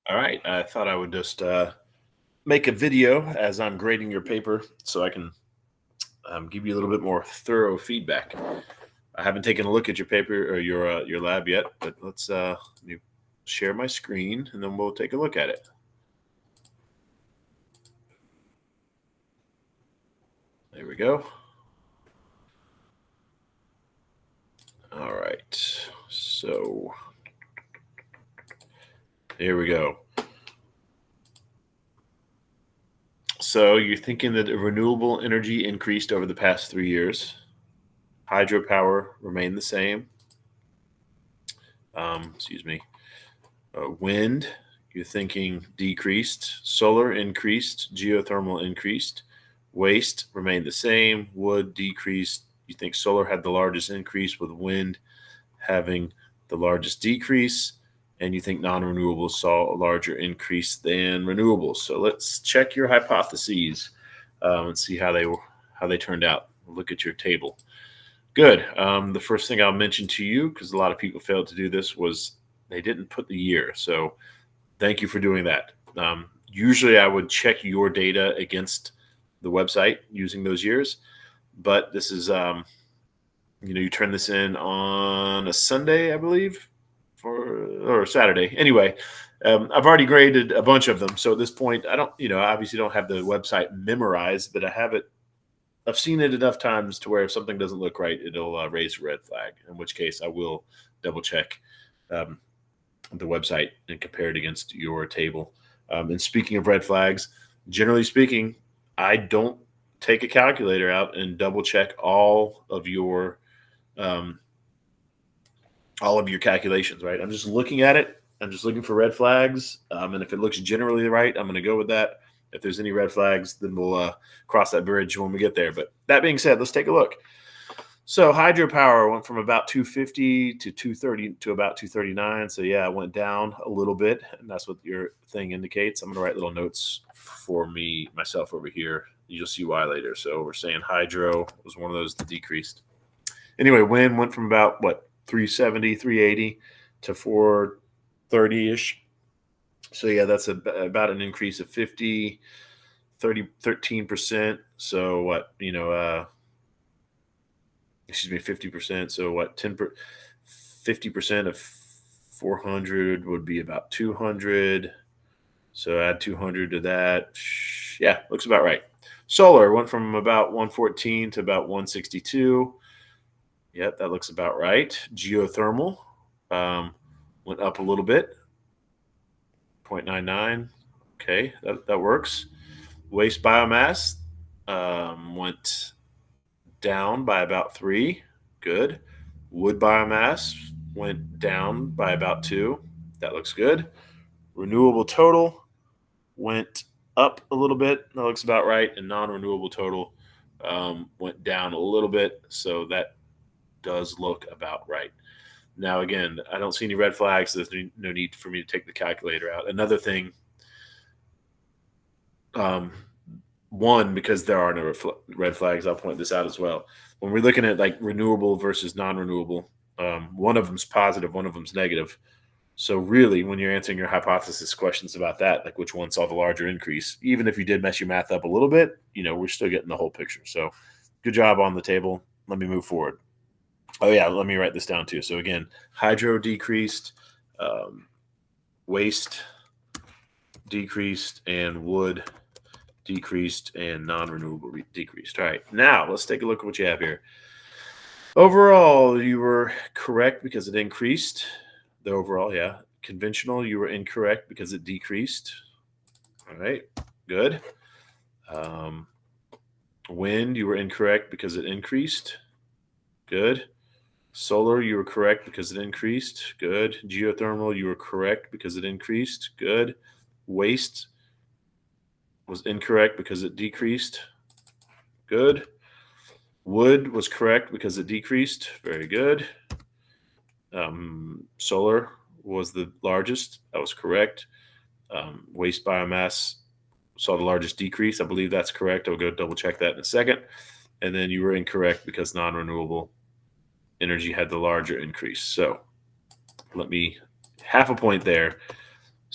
All right. I thought I would just make a video as I'm grading your paper so I can give you a little bit more thorough feedback. I haven't taken a look at your paper or your lab yet, but let me share my screen and then we'll take a look at it. There we go. All right. So here we go. So you're thinking that renewable energy increased over the past 3 years. Hydropower remained the same. Excuse me. Wind, you're thinking decreased. Solar increased. Geothermal increased. Waste remained the same. Wood decreased. You think solar had the largest increase, with wind having the largest decrease. And you think non-renewables saw a larger increase than renewables. So let's check your hypotheses and see how they turned out. Look at your table. Good. The first thing I'll mention to you, because a lot of people failed to do this, was they didn't put the year. So thank you for doing that. Usually I would check your data against the website using those years, but this is, you turn this in on a Sunday, I believe, or Saturday. Anyway, I've already graded a bunch of them. So at this point, I don't, obviously don't have the website memorized, but I've seen it enough times to where if something doesn't look right, it'll raise a red flag, in which case I will double check um, the website and compare it against your table. And speaking of red flags, generally speaking, I don't take a calculator out and double check um, all of your calculations. Right? I'm just looking at it. I'm just looking for red flags, and if it looks generally right, I'm going to go with that. If there's any red flags, then we'll cross that bridge when we get there. But that being said, let's take a look. So hydropower went from about 250 to 230 to about 239. So yeah, it went down a little bit, and that's what your thing indicates. I'm going to write little notes for myself over here. You'll see why later. So we're saying hydro was one of those that decreased. Anyway, wind went from about 370, 380 to 430-ish. So yeah, that's about an increase of 13%. So what, 50%. So what, 50% of 400 would be about 200. So add 200 to that. Yeah, looks about right. Solar went from about 114 to about 162. Yep, that looks about right. Geothermal went up a little bit, 0.99. Okay, that works. Waste biomass went down by about 3. Good. Wood biomass went down by about 2. That looks good. Renewable total went up a little bit. That looks about right. And non-renewable total went down a little bit. So that does look about right. Now, again, I don't see any red flags. So there's no need for me to take the calculator out. Another thing, um, one, because there are no red flags, I'll point this out as well. When we're looking at like renewable versus non-renewable, one of them's positive, one of them's negative. So really, when you're answering your hypothesis questions about that, like which one saw the larger increase, even if you did mess your math up a little bit, we're still getting the whole picture. So good job on the table. Let me move forward. Oh yeah, let me write this down too. So again, hydro decreased, um, waste decreased, and wood decreased, and non-renewable decreased. All right, now let's take a look at what you have here. Overall, you were correct because it increased. The overall, yeah. Conventional, you were incorrect because it decreased. All right, good. Um, Wind, you were incorrect because it increased. Good. Solar, you were correct because it increased. Good. Geothermal, you were correct because it increased. Good. Waste was incorrect because it decreased. Good. Wood was correct because it decreased. Very good. Solar was the largest. That was correct. Waste biomass saw the largest decrease. I believe that's correct. I'll go double check that in a second. And then you were incorrect because non-renewable energy had the larger increase. So let me half a point there.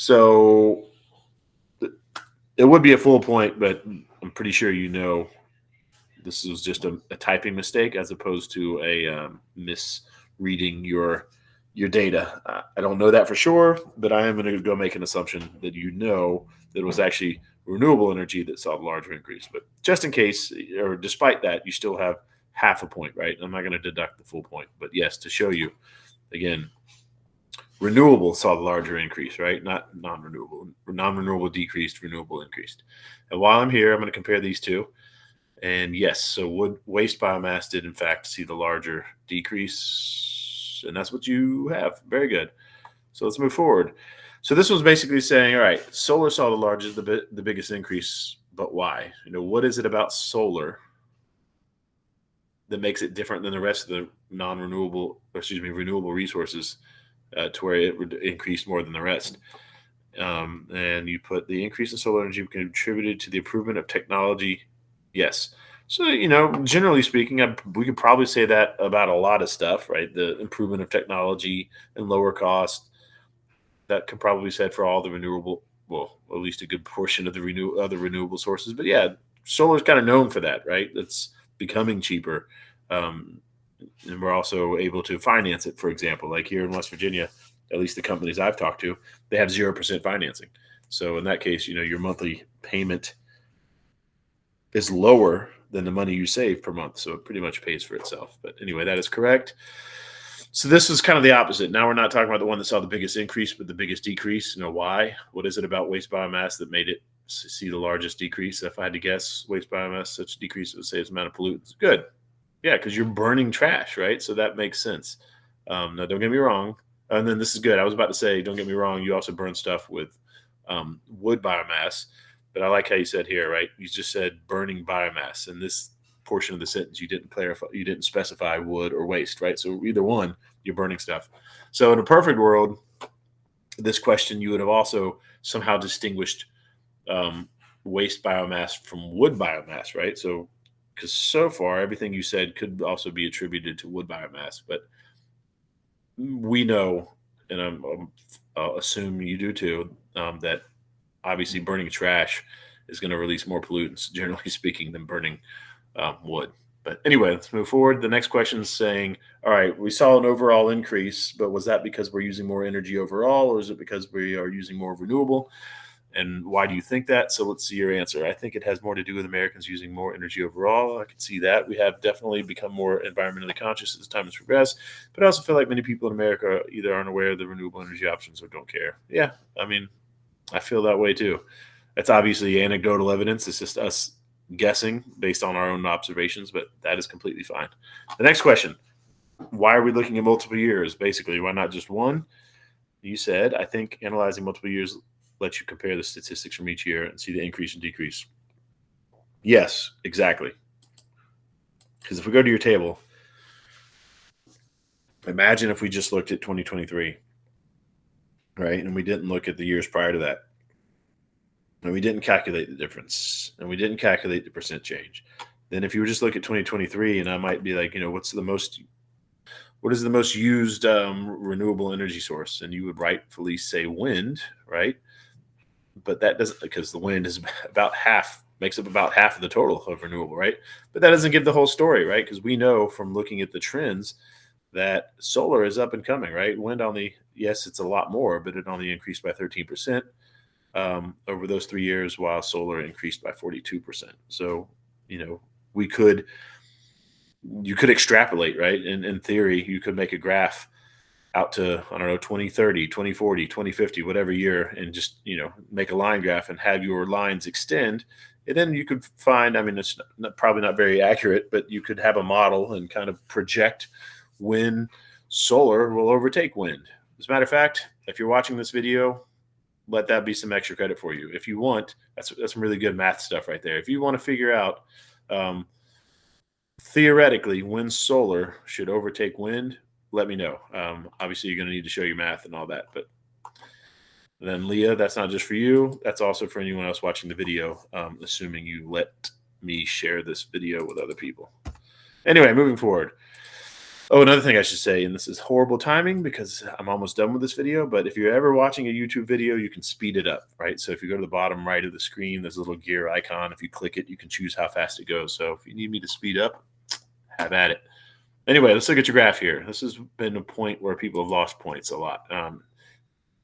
So it would be a full point, but I'm pretty sure this was just a typing mistake as opposed to a misreading your data. I don't know that for sure, but I am going to go make an assumption that that it was actually renewable energy that saw the larger increase. But just in case, or despite that, you still have half a point, right? I'm not going to deduct the full point, but yes, to show you again, renewable saw the larger increase, right? Not non-renewable. Non-renewable decreased, renewable increased. And while I'm here, I'm going to compare these two. And yes, so wood waste biomass did in fact see the larger decrease, and that's what you have. Very good. So let's move forward. So this was basically saying, all right, solar saw the biggest increase, but why? What is it about solar that makes it different than the rest of the renewable resources to where it increased more than the rest? And you put the increase in solar energy contributed to the improvement of technology. Yes. So, generally speaking, we could probably say that about a lot of stuff, right? The improvement of technology and lower cost, that can probably be said for all the renewable, well, at least a good portion of the other renewable sources. But yeah, solar is kind of known for that, right? It's becoming cheaper. And we're also able to finance it, for example, like here in West Virginia, at least the companies I've talked to, they have 0% financing. So in that case, your monthly payment is lower than the money you save per month. So it pretty much pays for itself. But anyway, that is correct. So this is kind of the opposite. Now we're not talking about the one that saw the biggest increase, but the biggest decrease. Why? What is it about waste biomass that made it see the largest decrease? If I had to guess, waste biomass, such a decrease, it would say its amount of pollutants. Good. Yeah, because you're burning trash, right? So that makes sense. Now, don't get me wrong. And then this is good. I was about to say, don't get me wrong. You also burn stuff with wood biomass. But I like how you said here, right? You just said burning biomass. In this portion of the sentence, you didn't clarify, you didn't specify wood or waste, right? So either one, you're burning stuff. So in a perfect world, this question, you would have also somehow distinguished waste biomass from wood biomass, right? So, because so far, everything you said could also be attributed to wood biomass. But we know, and I'll assume you do too, that obviously burning trash is going to release more pollutants, generally speaking, than burning wood. But anyway, let's move forward. The next question is saying, all right, we saw an overall increase, but was that because we're using more energy overall, or is it because we are using more renewable? And why do you think that? So let's see your answer. I think it has more to do with Americans using more energy overall. I can see that. We have definitely become more environmentally conscious as time has progressed. But I also feel like many people in America either aren't aware of the renewable energy options or don't care. Yeah, I feel that way too. That's obviously anecdotal evidence. It's just us guessing based on our own observations, but that is completely fine. The next question: why are we looking at multiple years? Basically, why not just one? You said, I think analyzing multiple years lets you compare the statistics from each year and see the increase and decrease. Yes, exactly. Because if we go to your table, imagine if we just looked at 2023, right? And we didn't look at the years prior to that. And we didn't calculate the difference. And we didn't calculate the percent change. Then if you were just look at 2023, and I might be like, what is the most used renewable energy source? And you would rightfully say wind, right? But that doesn't, because the wind is makes up about half of the total of renewable, right? But that doesn't give the whole story, right? Because we know from looking at the trends that solar is up and coming, right? Wind yes, it's a lot more, but it only increased by 13% over those 3 years, while solar increased by 42%. So, you could extrapolate, right? In theory, you could make a graph out to, I don't know, 2030, 2040, 2050, whatever year, and just, make a line graph and have your lines extend. And then you could find, it's probably not very accurate, but you could have a model and kind of project when solar will overtake wind. As a matter of fact, if you're watching this video, let that be some extra credit for you. If you want, that's some really good math stuff right there. If you want to figure out, theoretically, when solar should overtake wind, let me know. Obviously, you're going to need to show your math and all that. But then, Leah, that's not just for you. That's also for anyone else watching the video, assuming you let me share this video with other people. Anyway, moving forward. Oh, another thing I should say, and this is horrible timing because I'm almost done with this video, but if you're ever watching a YouTube video, you can speed it up, right? So if you go to the bottom right of the screen, there's a little gear icon. If you click it, you can choose how fast it goes. So if you need me to speed up, have at it. Anyway, let's look at your graph here. This has been a point where people have lost points a lot.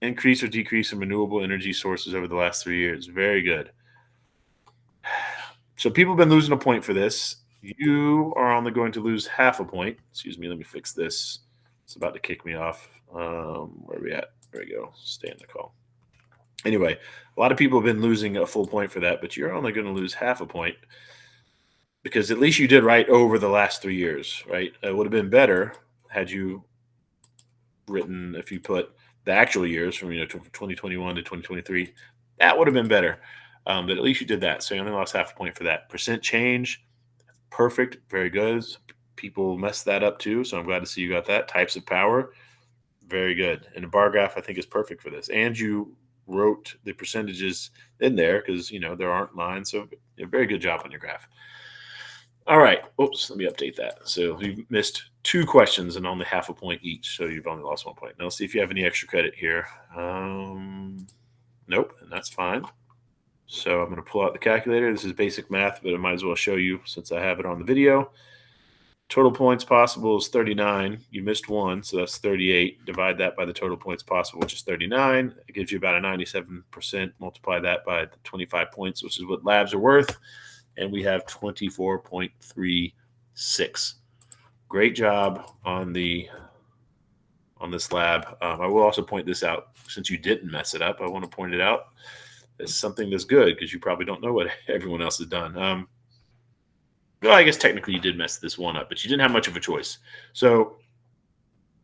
Increase or decrease in renewable energy sources over the last 3 years. Very good. So people have been losing a point for this. You are only going to lose half a point. Excuse me, let me fix this. It's about to kick me off. Where are we at? There we go. Stay in the call. Anyway, a lot of people have been losing a full point for that, but you're only going to lose half a point because at least you did right over the last 3 years, right? It would have been better had you written, if you put the actual years from 2021 to 2023, that would have been better. But at least you did that. So you only lost half a point for that. Percent change, perfect, very good. People messed that up too, so I'm glad to see you got that. Types of power, very good. And the bar graph, I think, is perfect for this. And you wrote the percentages in there because there aren't lines. So very good job on your graph. All right. Oops, let me update that. So you missed 2 questions and only half a point each. So you've only lost 1 point. Now let's see if you have any extra credit here. Nope, and that's fine. So I'm going to pull out the calculator. This is basic math, but I might as well show you since I have it on the video. Total points possible is 39. You missed 1, so that's 38. Divide that by the total points possible, which is 39. It gives you about a 97%. Multiply that by the 25 points, which is what labs are worth. And we have 24.36. Great job on this lab. I will also point this out since you didn't mess it up. I want to point it out as something that's good because you probably don't know what everyone else has done. Well, I guess technically you did mess this one up, but you didn't have much of a choice. So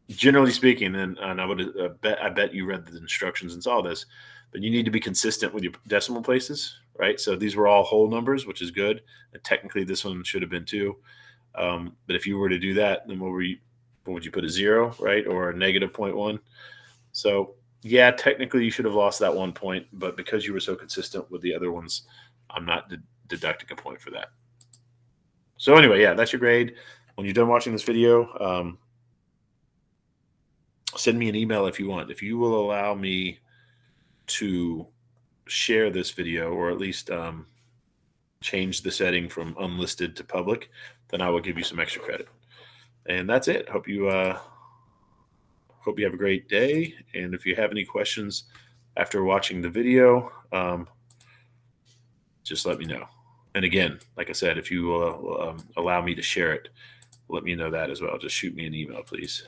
generally speaking, and I would I bet you read the instructions and saw this, but you need to be consistent with your decimal places, right? So these were all whole numbers, which is good. And technically, this one should have been 2. But if you were to do that, then what would you put, a 0, right, or a negative 0.1? So yeah, technically you should have lost that 1 point, but because you were so consistent with the other ones, I'm not deducting a point for that. So anyway, yeah, that's your grade. When you're done watching this video, send me an email if you want. If you will allow me to share this video, or at least change the setting from unlisted to public, then I will give you some extra credit. And that's it. Hope you have a great day. And if you have any questions after watching the video, just let me know. And again, like I said, if you will allow me to share it, let me know that as well. Just shoot me an email, please.